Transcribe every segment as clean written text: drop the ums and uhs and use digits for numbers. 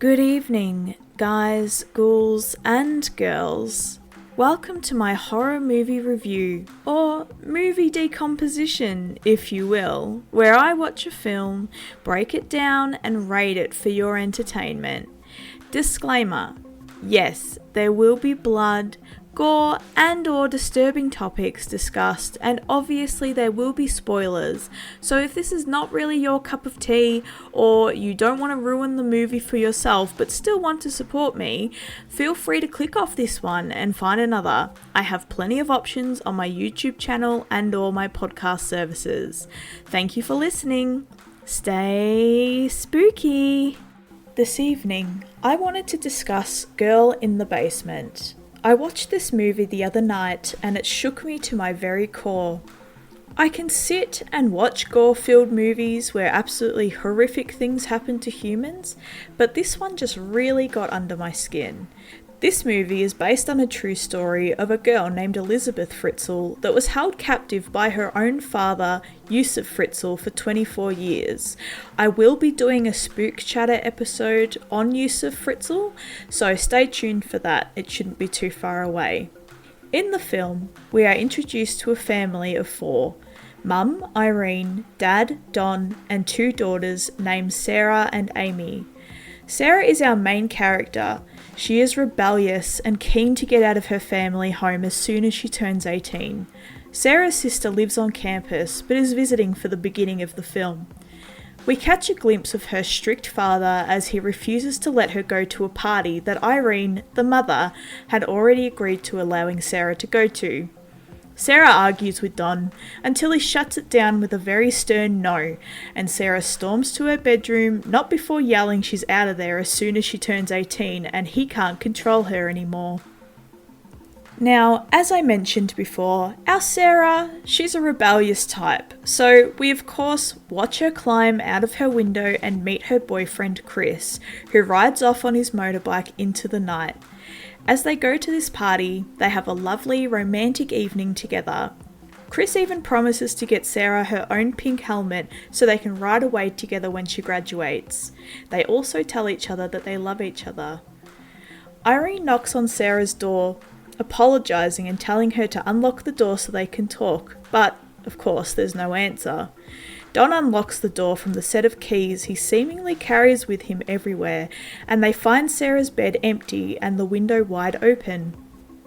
Good evening, guys, ghouls, and girls. Welcome to my horror movie review, or movie decomposition, if you will, where I watch a film, break it down, and rate it for your entertainment. Disclaimer: yes, there will be blood, gore, and or disturbing topics discussed, and obviously there will be spoilers, so if this is not really your cup of tea, or you don't want to ruin the movie for yourself but still want to support me, feel free to click off this one and find another. I have plenty of options on my YouTube channel and or my podcast services. Thank you for listening. Stay spooky. This evening, I wanted to discuss Girl in the Basement. I watched this movie the other night and it shook me to my very core. I can sit and watch gore-filled movies where absolutely horrific things happen to humans, but this one just really got under my skin. This movie is based on a true story of a girl named Elisabeth Fritzl that was held captive by her own father, Josef Fritzl, for 24 years. I will be doing a Spook Chatter episode on Josef Fritzl, so stay tuned for that, it shouldn't be too far away. In the film, we are introduced to a family of four: Mum, Irene, Dad, Don, and two daughters named Sarah and Amy. Sarah is our main character. She is rebellious and keen to get out of her family home as soon as she turns 18. Sarah's sister lives on campus but is visiting for the beginning of the film. We catch a glimpse of her strict father as he refuses to let her go to a party that Irene, the mother, had already agreed to allowing Sarah to go to. Sarah argues with Don until he shuts it down with a very stern no, and Sarah storms to her bedroom, not before yelling she's out of there as soon as she turns 18 and he can't control her anymore. Now, as I mentioned before, our Sarah, she's a rebellious type, so we of course watch her climb out of her window and meet her boyfriend Chris, who rides off on his motorbike into the night. As they go to this party, they have a lovely romantic evening together. Chris even promises to get Sarah her own pink helmet so they can ride away together when she graduates. They also tell each other that they love each other. Irene knocks on Sarah's door, apologising and telling her to unlock the door so they can talk, but of course there's no answer. Don unlocks the door from the set of keys he seemingly carries with him everywhere, and they find Sarah's bed empty and the window wide open.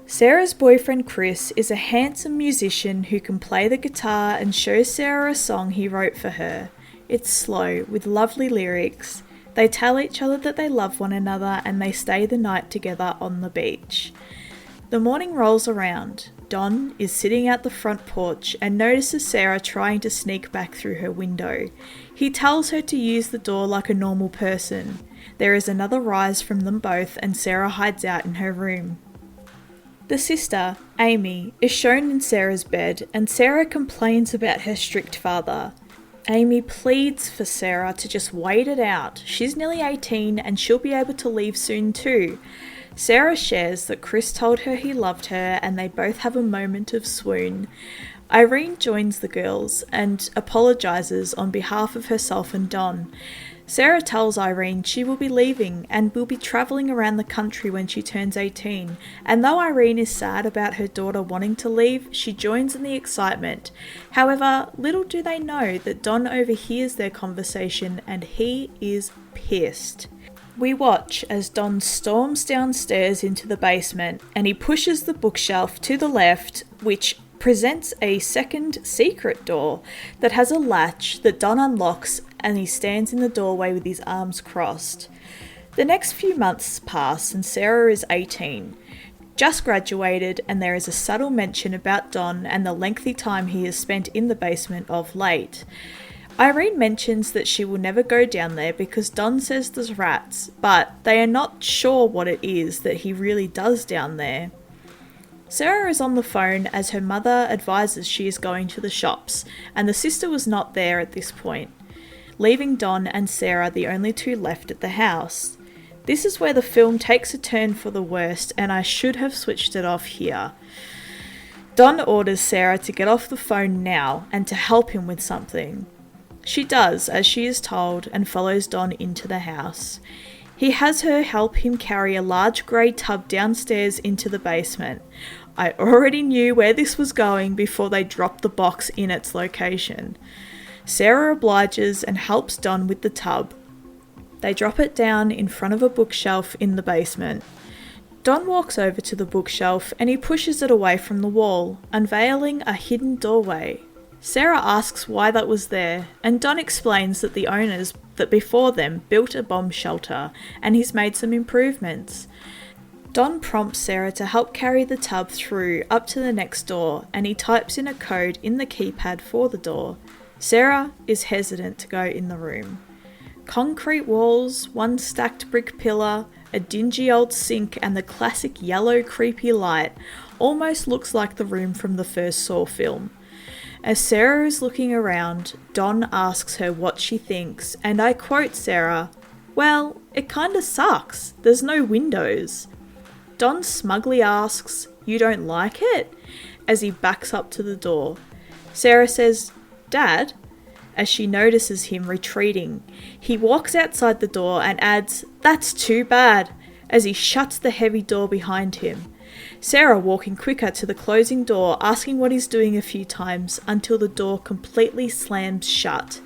Sarah's boyfriend Chris is a handsome musician who can play the guitar and shows Sarah a song he wrote for her. It's slow, with lovely lyrics. They tell each other that they love one another and they stay the night together on the beach. The morning rolls around. Don is sitting at the front porch and notices Sarah trying to sneak back through her window. He tells her to use the door like a normal person. There is another rise from them both and Sarah hides out in her room. The sister, Amy, is shown in Sarah's bed and Sarah complains about her strict father. Amy pleads for Sarah to just wait it out. She's nearly 18 and she'll be able to leave soon too. Sarah shares that Chris told her he loved her and they both have a moment of swoon. Irene joins the girls and apologises on behalf of herself and Don. Sarah tells Irene she will be leaving and will be travelling around the country when she turns 18, and though Irene is sad about her daughter wanting to leave, she joins in the excitement. However, little do they know that Don overhears their conversation and he is pissed. We watch as Don storms downstairs into the basement and he pushes the bookshelf to the left, which presents a second secret door that has a latch that Don unlocks, and he stands in the doorway with his arms crossed. The next few months pass and Sarah is 18, just graduated, and there is a subtle mention about Don and the lengthy time he has spent in the basement of late. Irene mentions that she will never go down there because Don says there's rats, but they are not sure what it is that he really does down there. Sarah is on the phone as her mother advises she is going to the shops, and the sister was not there at this point, leaving Don and Sarah the only two left at the house. This is where the film takes a turn for the worst, and I should have switched it off here. Don orders Sarah to get off the phone now and to help him with something. She does as she is told and follows Don into the house. He has her help him carry a large grey tub downstairs into the basement. I already knew where this was going before they dropped the box in its location. Sarah obliges and helps Don with the tub. They drop it down in front of a bookshelf in the basement. Don walks over to the bookshelf and he pushes it away from the wall, unveiling a hidden doorway. Sarah asks why that was there, and Don explains that the owners that before them built a bomb shelter and he's made some improvements. Don prompts Sarah to help carry the tub through up to the next door, and he types in a code in the keypad for the door. Sarah is hesitant to go in the room. Concrete walls, one stacked brick pillar, a dingy old sink and the classic yellow creepy light almost looks like the room from the first Saw film. As Sarah is looking around, Don asks her what she thinks, and I quote Sarah, "Well, it kinda sucks. There's no windows." Don smugly asks, "You don't like it?" as he backs up to the door. Sarah says, "Dad?" as she notices him retreating. He walks outside the door and adds, "That's too bad," as he shuts the heavy door behind him. Sarah walking quicker to the closing door, asking what he's doing a few times until the door completely slams shut.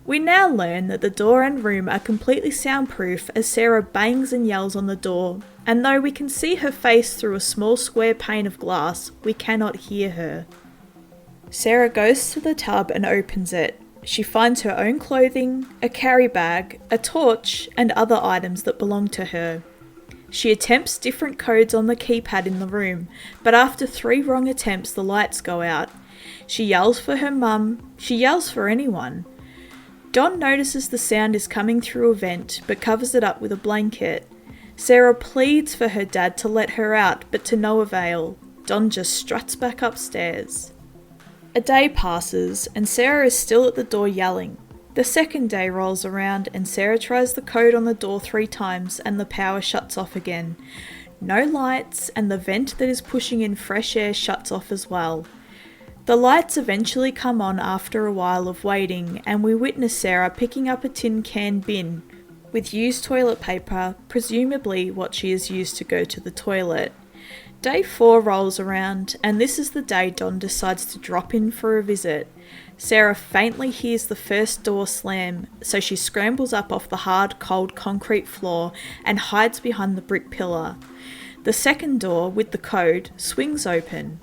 We now learn that the door and room are completely soundproof as Sarah bangs and yells on the door, and though we can see her face through a small square pane of glass, we cannot hear her. Sarah goes to the tub and opens it. She finds her own clothing, a carry bag, a torch, and other items that belong to her. She attempts different codes on the keypad in the room, but after 3 wrong attempts the lights go out. She yells for her mum, she yells for anyone. Don notices the sound is coming through a vent, but covers it up with a blanket. Sarah pleads for her dad to let her out, but to no avail. Don just struts back upstairs. A day passes, and Sarah is still at the door yelling. The second day rolls around and Sarah tries the code on the door 3 times and the power shuts off again. No lights, and the vent that is pushing in fresh air shuts off as well. The lights eventually come on after a while of waiting, and we witness Sarah picking up a tin can bin with used toilet paper, presumably what she has used to go to the toilet. Day 4 rolls around, and this is the day Don decides to drop in for a visit. Sarah faintly hears the first door slam, so she scrambles up off the hard, cold concrete floor and hides behind the brick pillar. The second door, with the code, swings open.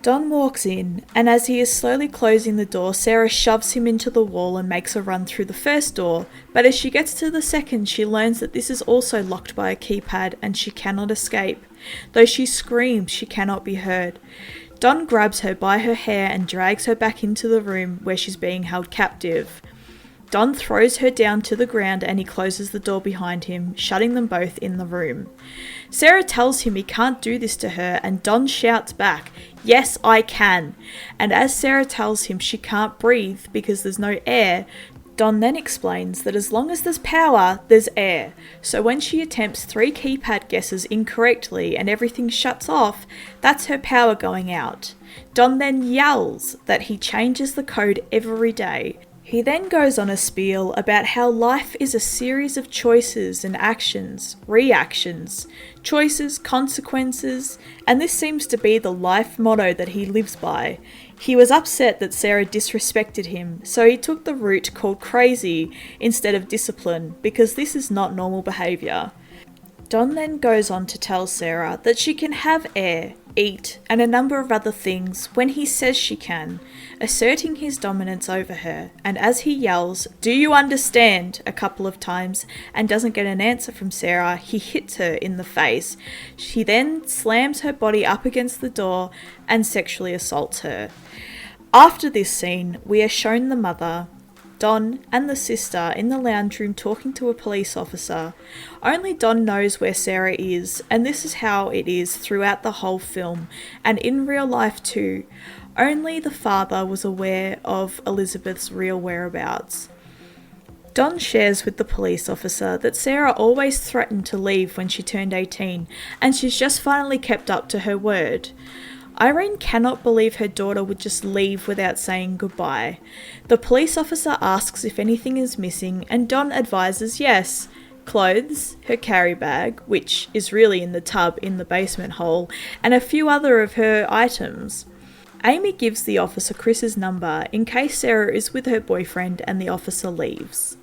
Don walks in, and as he is slowly closing the door, Sarah shoves him into the wall and makes a run through the first door, but as she gets to the second, she learns that this is also locked by a keypad and she cannot escape. Though she screams, she cannot be heard. Don grabs her by her hair and drags her back into the room where she's being held captive. Don throws her down to the ground and he closes the door behind him, shutting them both in the room. Sarah tells him he can't do this to her, and Don shouts back, "Yes, I can." And as Sarah tells him she can't breathe because there's no air, Don then explains that as long as there's power, there's air. So when she attempts 3 keypad guesses incorrectly and everything shuts off, that's her power going out. Don then yells that he changes the code every day. He then goes on a spiel about how life is a series of choices and actions, reactions, choices, consequences, and this seems to be the life motto that he lives by. He was upset that Sarah disrespected him, so he took the route called crazy instead of discipline, because this is not normal behaviour. Don then goes on to tell Sarah that she can have air, eat, and a number of other things when he says she can, asserting his dominance over her, and as he yells, "Do you understand?" a couple of times and doesn't get an answer from Sarah, he hits her in the face. She then slams her body up against the door and sexually assaults her. After this scene, we are shown the mother, Don, and the sister in the lounge room talking to a police officer. Only Don knows where Sarah is, and this is how it is throughout the whole film, and in real life too. Only the father was aware of Elisabeth's real whereabouts. Don shares with the police officer that Sarah always threatened to leave when she turned 18, and she's just finally kept up to her word. Irene cannot believe her daughter would just leave without saying goodbye. The police officer asks if anything is missing, and Don advises yes. clothes, her carry bag, which is really in the tub in the basement hole, and a few other of her items. Amy gives the officer Chris's number in case Sarah is with her boyfriend and the officer leaves.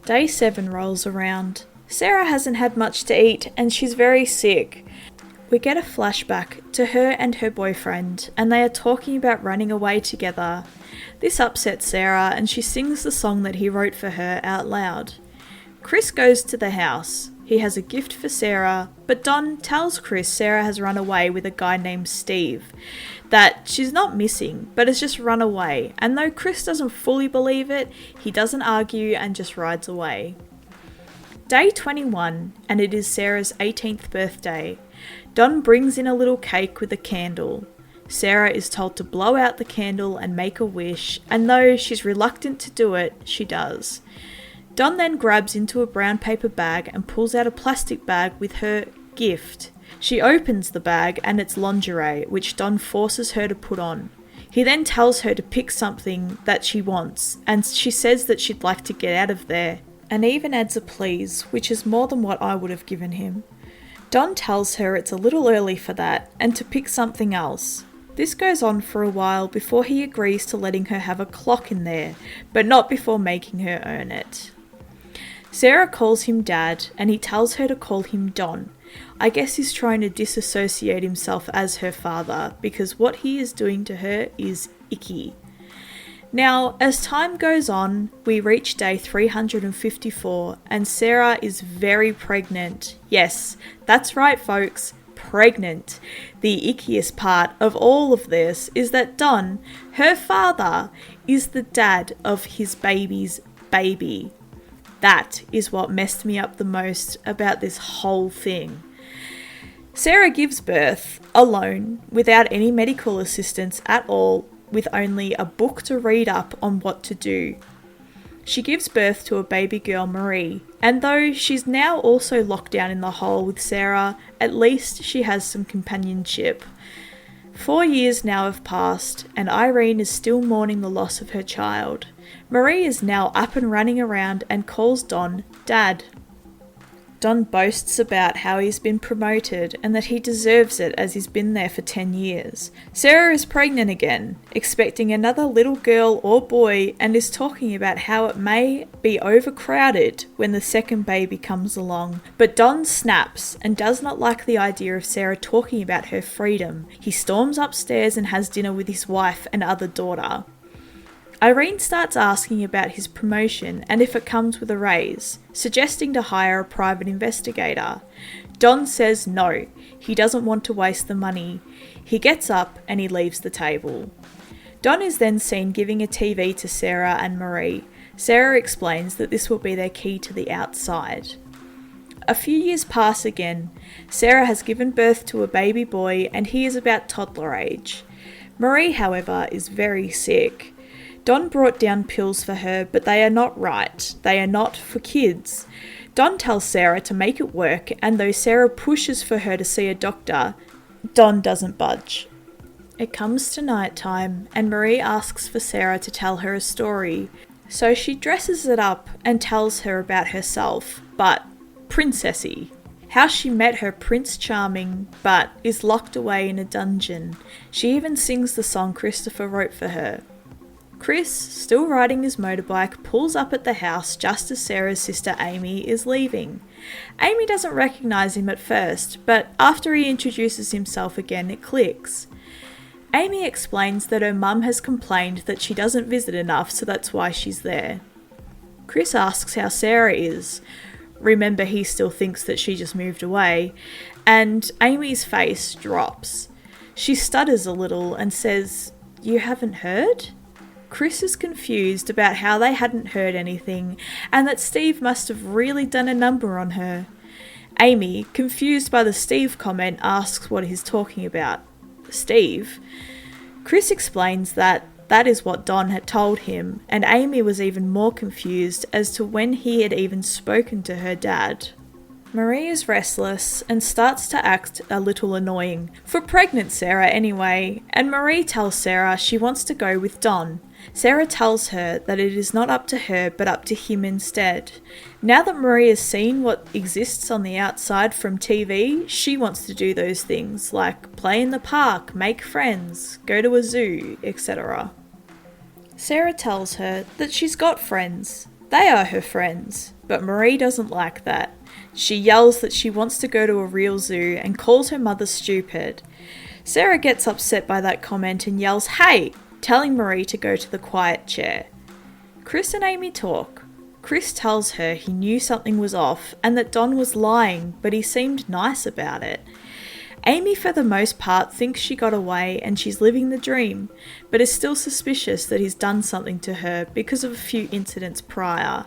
Day 7 rolls around. Sarah hasn't had much to eat and she's very sick. We get a flashback to her and her boyfriend, and they are talking about running away together. This upsets Sarah and she sings the song that he wrote for her out loud. Chris goes to the house. He has a gift for Sarah, but Don tells Chris Sarah has run away with a guy named Steve. That she's not missing, but has just run away, and though Chris doesn't fully believe it, he doesn't argue and just rides away. Day 21, and it is Sarah's 18th birthday. Don brings in a little cake with a candle. Sarah is told to blow out the candle and make a wish, and though she's reluctant to do it, she does. Don then grabs into a brown paper bag and pulls out a plastic bag with her gift. She opens the bag and it's lingerie, which Don forces her to put on. He then tells her to pick something that she wants, and she says that she'd like to get out of there, and even adds a please, which is more than what I would have given him. Don tells her it's a little early for that, and to pick something else. This goes on for a while before he agrees to letting her have a clock in there, but not before making her earn it. Sarah calls him Dad, and he tells her to call him Don. I guess he's trying to disassociate himself as her father, because what he is doing to her is icky. Now, as time goes on, we reach day 354, and Sarah is very pregnant. Yes, that's right folks, pregnant. The ickiest part of all of this is that Don, her father, is the dad of his baby's baby. That is what messed me up the most about this whole thing. Sarah gives birth alone, without any medical assistance at all, with only a book to read up on what to do. She gives birth to a baby girl, Marie, and though she's now also locked down in the hole with Sarah, at least she has some companionship. 4 years now have passed, and Irene is still mourning the loss of her child. Marie is now up and running around and calls Don Dad. Don boasts about how he's been promoted and that he deserves it as he's been there for 10 years. Sarah is pregnant again, expecting another little girl or boy, and is talking about how it may be overcrowded when the second baby comes along. But Don snaps and does not like the idea of Sarah talking about her freedom. He storms upstairs and has dinner with his wife and other daughter. Irene starts asking about his promotion and if it comes with a raise, suggesting to hire a private investigator. Don says no, he doesn't want to waste the money. He gets up and he leaves the table. Don is then seen giving a TV to Sarah and Marie. Sarah explains that this will be their key to the outside. A few years pass again. Sarah has given birth to a baby boy and he is about toddler age. Marie, however, is very sick. Don brought down pills for her, but they are not right. They are not for kids. Don tells Sarah to make it work, and though Sarah pushes for her to see a doctor, Don doesn't budge. It comes to night time, and Marie asks for Sarah to tell her a story. So she dresses it up and tells her about herself, but princessy. How she met her Prince Charming, but is locked away in a dungeon. She even sings the song Christopher wrote for her. Chris, still riding his motorbike, pulls up at the house just as Sarah's sister Amy is leaving. Amy doesn't recognise him at first, but after he introduces himself again, it clicks. Amy explains that her mum has complained that she doesn't visit enough, so that's why she's there. Chris asks how Sarah is. Remember, he still thinks that she just moved away, and Amy's face drops. She stutters a little and says, "You haven't heard?" Chris is confused about how they hadn't heard anything and that Steve must have really done a number on her. Amy, confused by the Steve comment, asks what he's talking about. Steve? Chris explains that is what Don had told him, and Amy was even more confused as to when he had even spoken to her dad. Marie is restless and starts to act a little annoying, for pregnant Sarah anyway, and Marie tells Sarah she wants to go with Don. Sarah tells her that it is not up to her but up to him instead. Now that Marie has seen what exists on the outside from TV, she wants to do those things like play in the park, make friends, go to a zoo, etc. Sarah tells her that she's got friends. They are her friends, but Marie doesn't like that. She yells that she wants to go to a real zoo and calls her mother stupid. Sarah gets upset by that comment and yells, "Hey!" telling Marie to go to the quiet chair. Chris and Amy talk. Chris tells her he knew something was off and that Don was lying, but he seemed nice about it. Amy, for the most part, thinks she got away and she's living the dream, but is still suspicious that he's done something to her because of a few incidents prior.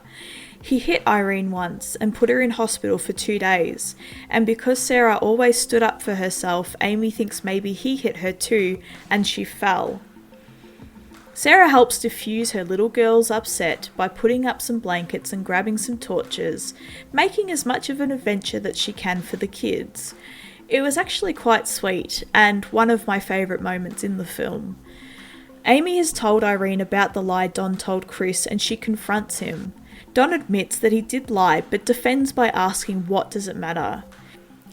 He hit Irene once and put her in hospital for 2 days, and because Sarah always stood up for herself, Amy thinks maybe he hit her too and she fell. Sarah helps diffuse her little girl's upset by putting up some blankets and grabbing some torches, making as much of an adventure that she can for the kids. It was actually quite sweet and one of my favourite moments in the film. Amy has told Irene about the lie Don told Chris and she confronts him. Don admits that he did lie but defends by asking what does it matter.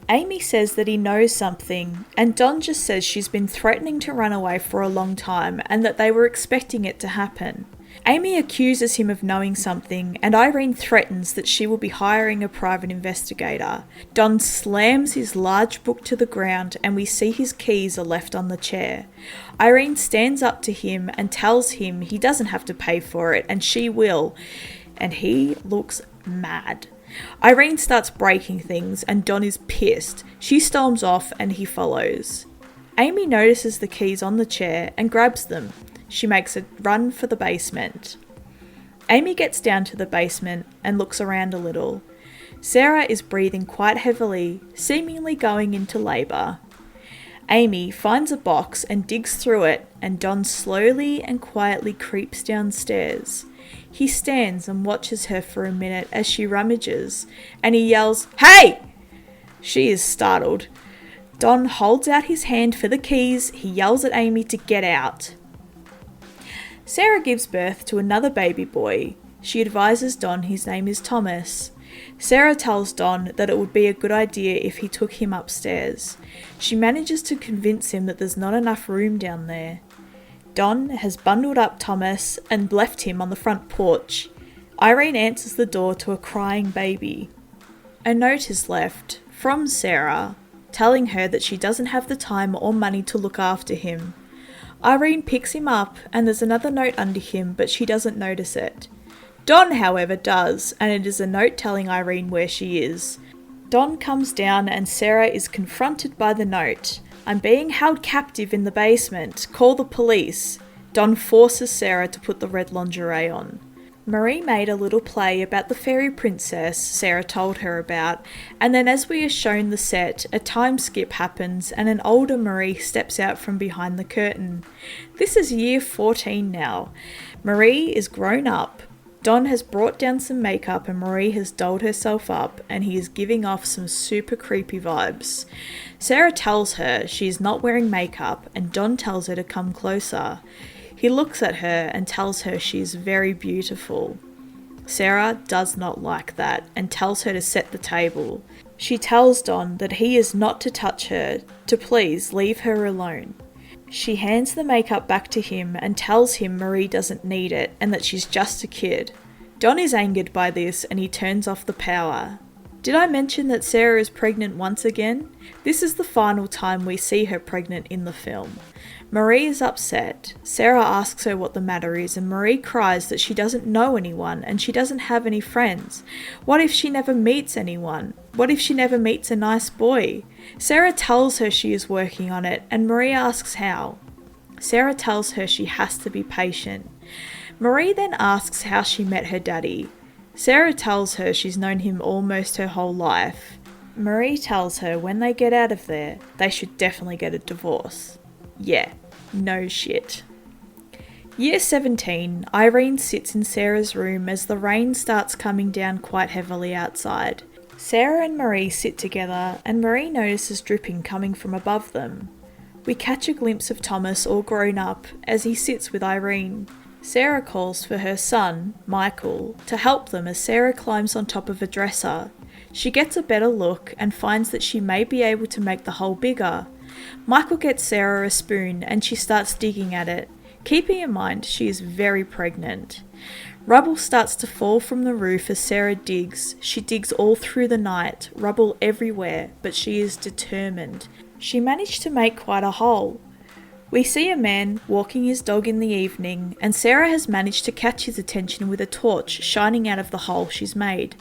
Amy says that he knows something, and Don just says she's been threatening to run away for a long time and that they were expecting it to happen. Amy accuses him of knowing something, and Irene threatens that she will be hiring a private investigator. Don slams his large book to the ground and we see his keys are left on the chair. Irene stands up to him and tells him he doesn't have to pay for it and she will, and he looks mad. Irene starts breaking things and Don is pissed. She storms off and he follows. Amy notices the keys on the chair and grabs them. She makes a run for the basement. Amy gets down to the basement and looks around a little. Sarah is breathing quite heavily, seemingly going into labour. Amy finds a box and digs through it, and Don slowly and quietly creeps downstairs. He stands and watches her for a minute as she rummages, and he yells, "Hey!" She is startled. Don holds out his hand for the keys. He yells at Amy to get out. Sarah gives birth to another baby boy. She advises Don his name is Thomas. Sarah tells Don that it would be a good idea if he took him upstairs. She manages to convince him that there's not enough room down there. Don has bundled up Thomas and left him on the front porch. Irene answers the door to a crying baby. A note is left from Sarah telling her that she doesn't have the time or money to look after him. Irene picks him up and there's another note under him, but she doesn't notice it. Don, however, does, and it is a note telling Irene where she is. Don comes down and Sarah is confronted by the note. "I'm being held captive in the basement. Call the police." Don forces Sarah to put the red lingerie on. Marie made a little play about the fairy princess Sarah told her about, and then as we are shown the set, a time skip happens and an older Marie steps out from behind the curtain. This is year 14 now. Marie is grown up. Don has brought down some makeup and Marie has dolled herself up and he is giving off some super creepy vibes. Sarah tells her she is not wearing makeup and Don tells her to come closer. He looks at her and tells her she is very beautiful. Sarah does not like that and tells her to set the table. She tells Don that he is not to touch her, to please leave her alone. She hands the makeup back to him and tells him Marie doesn't need it and that she's just a kid. Don is angered by this and he turns off the power. Did I mention that Sarah is pregnant once again? This is the final time we see her pregnant in the film. Marie is upset. Sarah asks her what the matter is and Marie cries that she doesn't know anyone and she doesn't have any friends. What if she never meets anyone? What if she never meets a nice boy? Sarah tells her she is working on it and Marie asks how. Sarah tells her she has to be patient. Marie then asks how she met her daddy. Sarah tells her she's known him almost her whole life. Marie tells her when they get out of there, they should definitely get a divorce. Yeah, no shit. Year 17, Irene sits in Sarah's room as the rain starts coming down quite heavily outside. Sarah and Marie sit together and Marie notices dripping coming from above them. We catch a glimpse of Thomas all grown up as he sits with Irene. Sarah calls for her son, Michael, to help them as Sarah climbs on top of a dresser. She gets a better look and finds that she may be able to make the hole bigger. Michael gets Sarah a spoon and she starts digging at it, keeping in mind she is very pregnant. Rubble starts to fall from the roof as Sarah digs. She digs all through the night, rubble everywhere, but she is determined. She managed to make quite a hole. We see a man walking his dog in the evening, and Sarah has managed to catch his attention with a torch shining out of the hole she's made.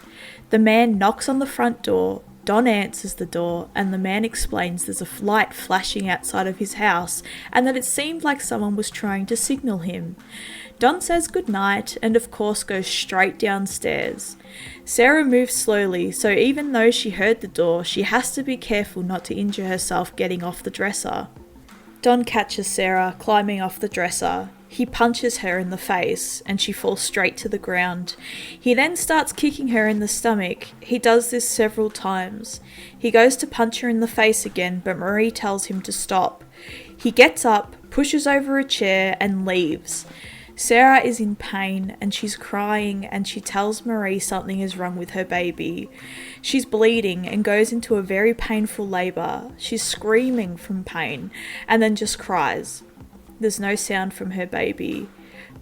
The man knocks on the front door. Don answers the door, and the man explains there's a light flashing outside of his house and that it seemed like someone was trying to signal him. Don says goodnight and of course goes straight downstairs. Sarah moves slowly, so even though she heard the door, she has to be careful not to injure herself getting off the dresser. Don catches Sarah climbing off the dresser. He punches her in the face and she falls straight to the ground. He then starts kicking her in the stomach. He does this several times. He goes to punch her in the face again, but Marie tells him to stop. He gets up, pushes over a chair and leaves. Sarah is in pain and she's crying and she tells Marie something is wrong with her baby. She's bleeding and goes into a very painful labour. She's screaming from pain and then just cries. There's no sound from her baby.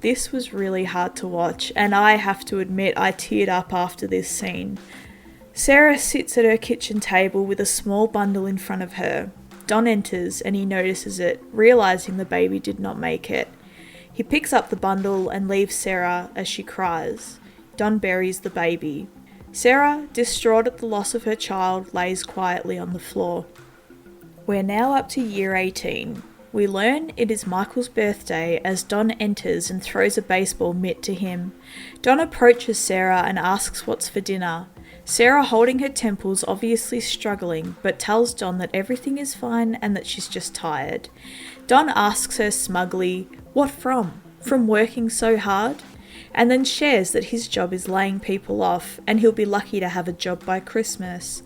This was really hard to watch and I have to admit I teared up after this scene. Sarah sits at her kitchen table with a small bundle in front of her. Don enters and he notices it, realising the baby did not make it. He picks up the bundle and leaves Sarah as she cries. Don buries the baby. Sarah, distraught at the loss of her child, lays quietly on the floor. We're now up to year 18. We learn it is Michael's birthday as Don enters and throws a baseball mitt to him. Don approaches Sarah and asks what's for dinner. Sarah, holding her temples, obviously struggling, but tells Don that everything is fine and that she's just tired. Don asks her smugly, "What from? From working so hard?" And then shares that his job is laying people off and he'll be lucky to have a job by Christmas.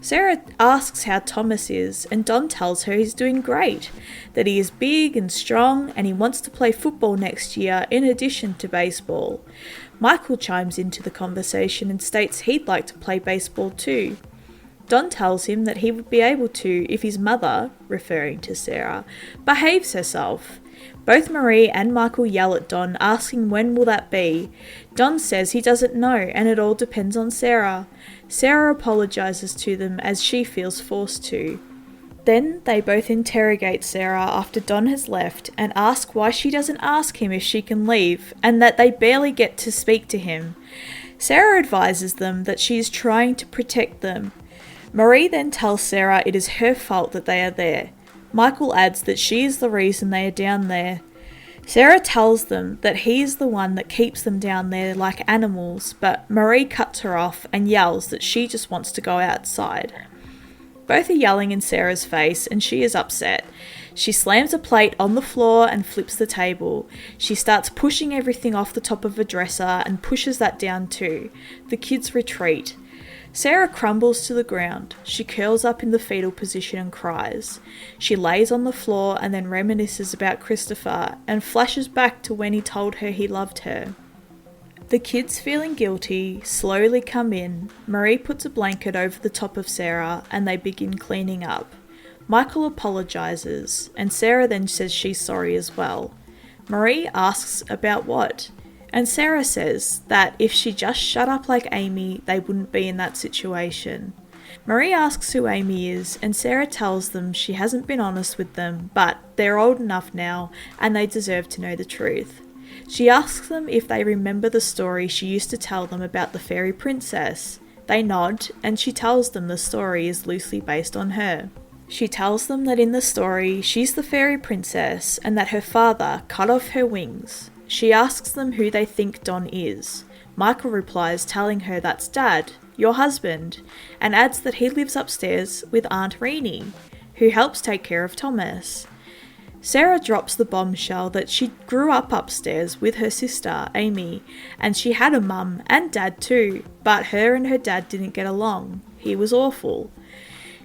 Sarah asks how Thomas is, and Don tells her he's doing great, that he is big and strong and he wants to play football next year in addition to baseball. Michael chimes into the conversation and states he'd like to play baseball too. Don tells him that he would be able to if his mother, referring to Sarah, behaves herself. Both Marie and Michael yell at Don, asking when will that be. Don says he doesn't know and it all depends on Sarah. Sarah apologises to them as she feels forced to. Then they both interrogate Sarah after Don has left and ask why she doesn't ask him if she can leave and that they barely get to speak to him. Sarah advises them that she is trying to protect them. Marie then tells Sarah it is her fault that they are there. Michael adds that she is the reason they are down there. Sarah tells them that he is the one that keeps them down there like animals, but Marie cuts her off and yells that she just wants to go outside. Both are yelling in Sarah's face and she is upset. She slams a plate on the floor and flips the table. She starts pushing everything off the top of a dresser and pushes that down too. The kids retreat. Sarah crumbles to the ground. She curls up in the fetal position and cries. She lays on the floor and then reminisces about Christopher and flashes back to when he told her he loved her. The kids, feeling guilty, slowly come in. Marie puts a blanket over the top of Sarah and they begin cleaning up. Michael apologises and Sarah then says she's sorry as well. Marie asks about what? And Sarah says that if she just shut up like Amy, they wouldn't be in that situation. Marie asks who Amy is, and Sarah tells them she hasn't been honest with them, but they're old enough now, and they deserve to know the truth. She asks them if they remember the story she used to tell them about the fairy princess. They nod, and she tells them the story is loosely based on her. She tells them that in the story, she's the fairy princess, and that her father cut off her wings. She asks them who they think Don is. Michael replies telling her that's Dad, your husband, and adds that he lives upstairs with Aunt Renee, who helps take care of Thomas. Sarah drops the bombshell that she grew up upstairs with her sister, Amy, and she had a mum and dad too, but her and her dad didn't get along. He was awful.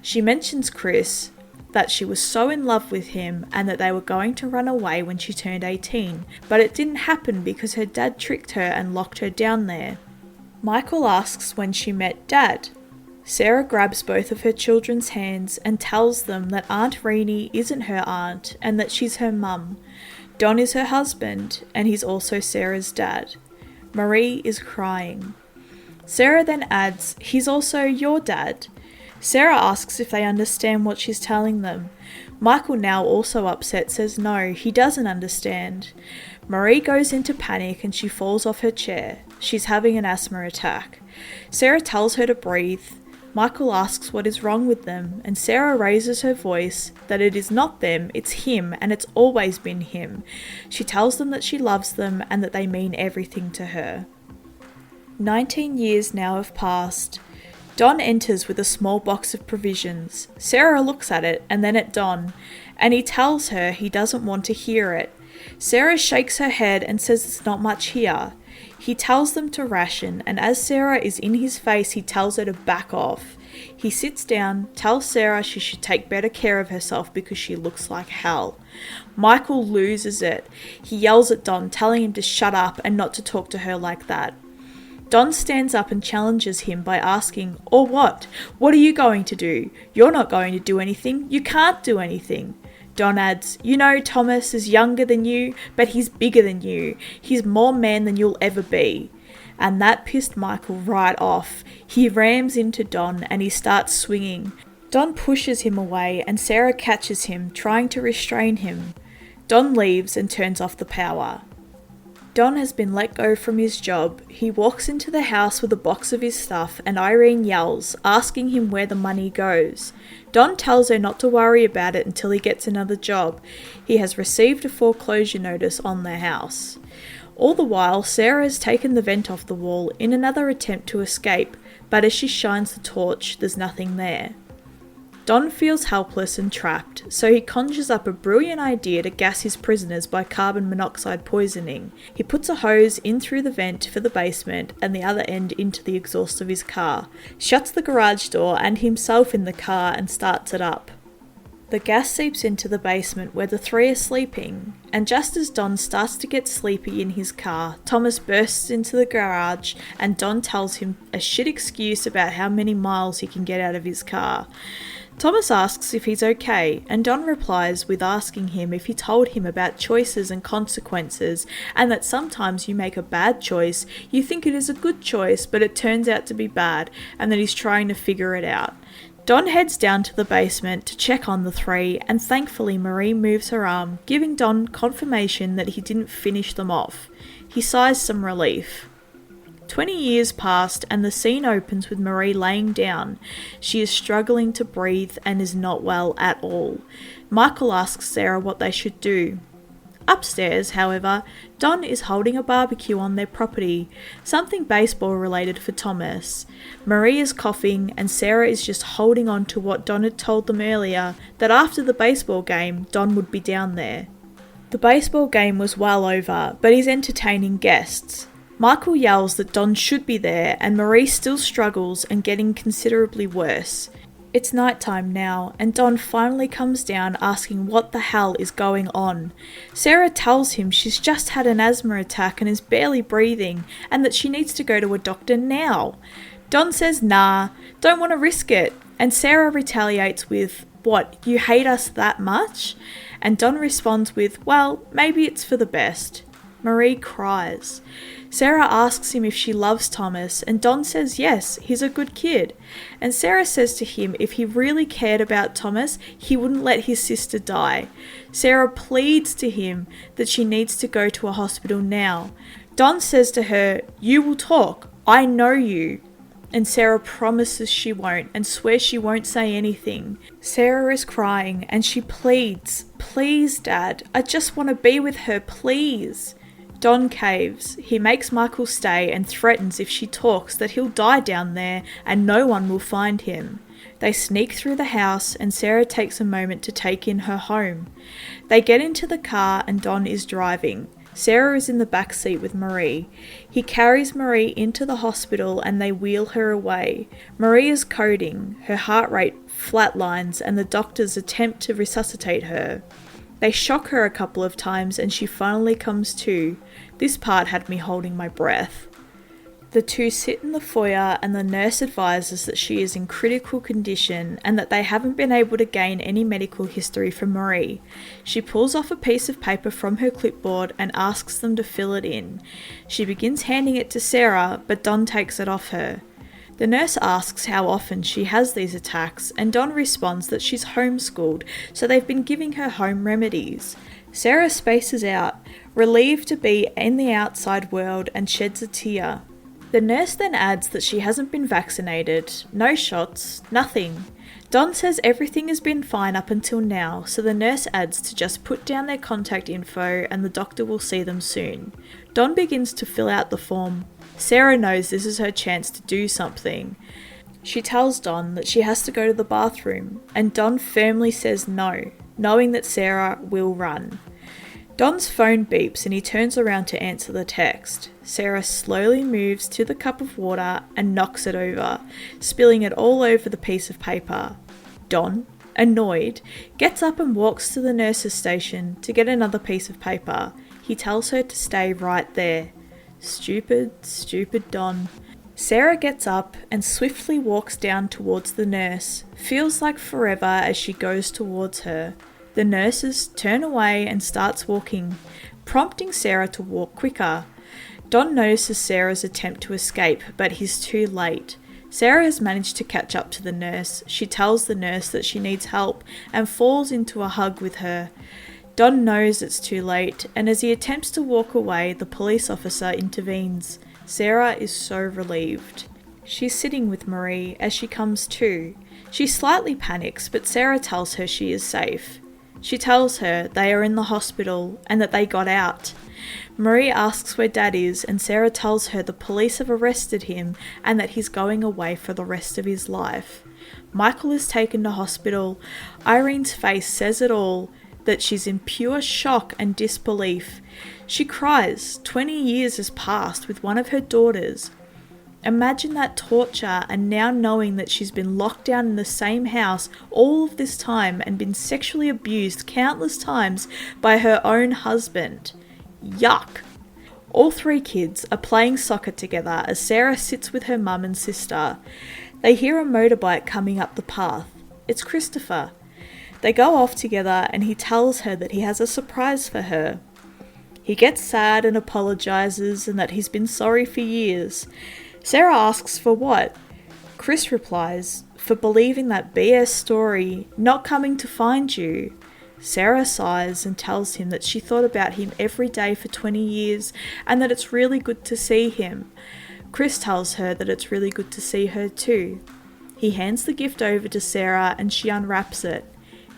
She mentions Chris, that she was so in love with him and that they were going to run away when she turned 18, but it didn't happen because her dad tricked her and locked her down there. Michael asks when she met Dad. Sarah grabs both of her children's hands and tells them that Aunt Renee isn't her aunt and that she's her mum. Don is her husband and he's also Sarah's dad. Marie is crying. Sarah then adds, he's also your dad. Sarah asks if they understand what she's telling them. Michael, now also upset, says no, he doesn't understand. Marie goes into panic and she falls off her chair. She's having an asthma attack. Sarah tells her to breathe. Michael asks what is wrong with them, and Sarah raises her voice that it is not them, it's him, and it's always been him. She tells them that she loves them and that they mean everything to her. 19 years now have passed. Don enters with a small box of provisions. Sarah looks at it and then at Don, and he tells her he doesn't want to hear it. Sarah shakes her head and says it's not much here. He tells them to ration, and as Sarah is in his face, he tells her to back off. He sits down, tells Sarah she should take better care of herself because she looks like hell. Michael loses it. He yells at Don, telling him to shut up and not to talk to her like that. Don stands up and challenges him by asking, or what? What are you going to do? You're not going to do anything. You can't do anything. Don adds, you know Thomas is younger than you, but he's bigger than you. He's more man than you'll ever be. And that pissed Michael right off. He rams into Don and he starts swinging. Don pushes him away and Sarah catches him, trying to restrain him. Don leaves and turns off the power. Don has been let go from his job. He walks into the house with a box of his stuff and Irene yells, asking him where the money goes. Don tells her not to worry about it until he gets another job. He has received a foreclosure notice on the house. All the while, Sarah has taken the vent off the wall in another attempt to escape, but as she shines the torch, there's nothing there. Don feels helpless and trapped, so he conjures up a brilliant idea to gas his prisoners by carbon monoxide poisoning. He puts a hose in through the vent for the basement and the other end into the exhaust of his car, shuts the garage door and himself in the car and starts it up. The gas seeps into the basement where the three are sleeping, and just as Don starts to get sleepy in his car, Thomas bursts into the garage and Don tells him a shit excuse about how many miles he can get out of his car. Thomas asks if he's okay, and Don replies with asking him if he told him about choices and consequences, and that sometimes you make a bad choice, you think it is a good choice, but it turns out to be bad, and that he's trying to figure it out. Don heads down to the basement to check on the three, and thankfully Marie moves her arm, giving Don confirmation that he didn't finish them off. He sighs some relief. 20 years passed and the scene opens with Marie laying down. She is struggling to breathe and is not well at all. Michael asks Sarah what they should do. Upstairs, however, Don is holding a barbecue on their property, something baseball related for Thomas. Marie is coughing and Sarah is just holding on to what Don had told them earlier, that after the baseball game, Don would be down there. The baseball game was well over, but he's entertaining guests. Michael yells that Don should be there and Marie still struggles and getting considerably worse. It's nighttime now and Don finally comes down asking what the hell is going on. Sarah tells him she's just had an asthma attack and is barely breathing and that she needs to go to a doctor now. Don says nah, don't want to risk it, and Sarah retaliates with, what, you hate us that much? And Don responds with, well, maybe it's for the best. Marie cries. Sarah asks him if she loves Thomas, and Don says yes, he's a good kid. And Sarah says to him if he really cared about Thomas, he wouldn't let his sister die. Sarah pleads to him that she needs to go to a hospital now. Don says to her, you will talk, I know you. And Sarah promises she won't and swears she won't say anything. Sarah is crying and she pleads, please Dad, I just want to be with her, please. Don caves. He makes Michael stay and threatens if she talks that he'll die down there and no one will find him. They sneak through the house and Sarah takes a moment to take in her home. They get into the car and Don is driving. Sarah is in the back seat with Marie. He carries Marie into the hospital and they wheel her away. Marie is coding. Her heart rate flatlines and the doctors attempt to resuscitate her. They shock her a couple of times and she finally comes to. This part had me holding my breath. The two sit in the foyer and the nurse advises that she is in critical condition and that they haven't been able to gain any medical history from Marie. She pulls off a piece of paper from her clipboard and asks them to fill it in. She begins handing it to Sarah, but Don takes it off her. The nurse asks how often she has these attacks, and Don responds that she's homeschooled, so they've been giving her home remedies. Sarah spaces out, relieved to be in the outside world, and sheds a tear. The nurse then adds that she hasn't been vaccinated, no shots, nothing. Don says everything has been fine up until now, so the nurse adds to just put down their contact info and the doctor will see them soon. Don begins to fill out the form. Sarah knows this is her chance to do something. She tells Don that she has to go to the bathroom, and Don firmly says no, knowing that Sarah will run. Don's phone beeps and he turns around to answer the text. Sarah slowly moves to the cup of water and knocks it over, spilling it all over the piece of paper. Don, annoyed, gets up and walks to the nurse's station to get another piece of paper. He tells her to stay right there. Stupid, stupid Don. Sarah gets up and swiftly walks down towards the nurse. Feels like forever as she goes towards her. The nurses turn away and starts walking, prompting Sarah to walk quicker. Don notices Sarah's attempt to escape, but he's too late. Sarah has managed to catch up to the nurse. She tells the nurse that she needs help and falls into a hug with her. Don knows it's too late, and as he attempts to walk away, the police officer intervenes. Sarah is so relieved. She's sitting with Marie as she comes to. She slightly panics, but Sarah tells her she is safe. She tells her they are in the hospital and that they got out. Marie asks where Dad is and Sarah tells her the police have arrested him and that he's going away for the rest of his life. Michael is taken to hospital. Irene's face says it all, that she's in pure shock and disbelief. She cries. 20 years has passed with one of her daughters. Imagine that torture and now knowing that she's been locked down in the same house all of this time and been sexually abused countless times by her own husband. Yuck! All three kids are playing soccer together as Sarah sits with her mum and sister. They hear a motorbike coming up the path. It's Christopher. They go off together and he tells her that he has a surprise for her. He gets sad and apologises and that he's been sorry for years. Sarah asks for what? Chris replies, for believing that BS story, not coming to find you. Sarah sighs and tells him that she thought about him every day for 20 years and that it's really good to see him. Chris tells her that it's really good to see her too. He hands the gift over to Sarah and she unwraps it.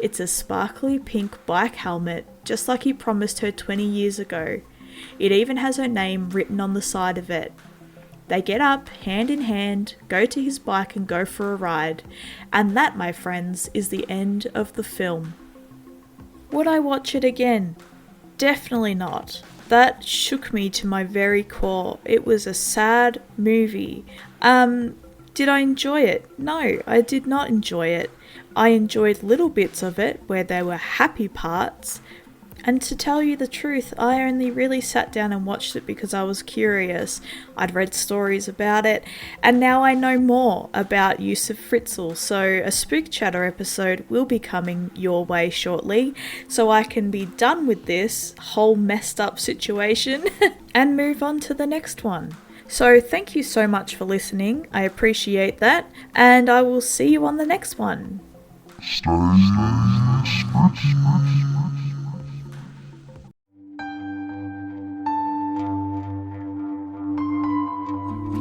It's a sparkly pink bike helmet, just like he promised her 20 years ago. It even has her name written on the side of it. They get up, hand in hand, go to his bike and go for a ride. And that, my friends, is the end of the film. Would I watch it again? Definitely not. That shook me to my very core. It was a sad movie. Did I enjoy it? No, I did not enjoy it. I enjoyed little bits of it where there were happy parts. And to tell you the truth, I only really sat down and watched it because I was curious. I'd read stories about it, and now I know more about Josef Fritzl, so a Spook Chatter episode will be coming your way shortly, so I can be done with this whole messed up situation and move on to the next one. So thank you so much for listening, I appreciate that, and I will see you on the next one. Stay spooky.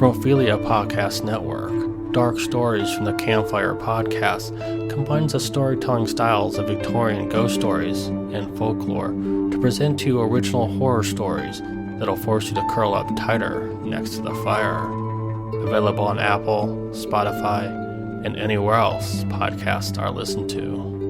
Prophilia Podcast Network, Dark Stories from the Campfire Podcast, combines the storytelling styles of Victorian ghost stories and folklore to present to you original horror stories that'll force you to curl up tighter next to the fire. Available on Apple, Spotify, and anywhere else podcasts are listened to.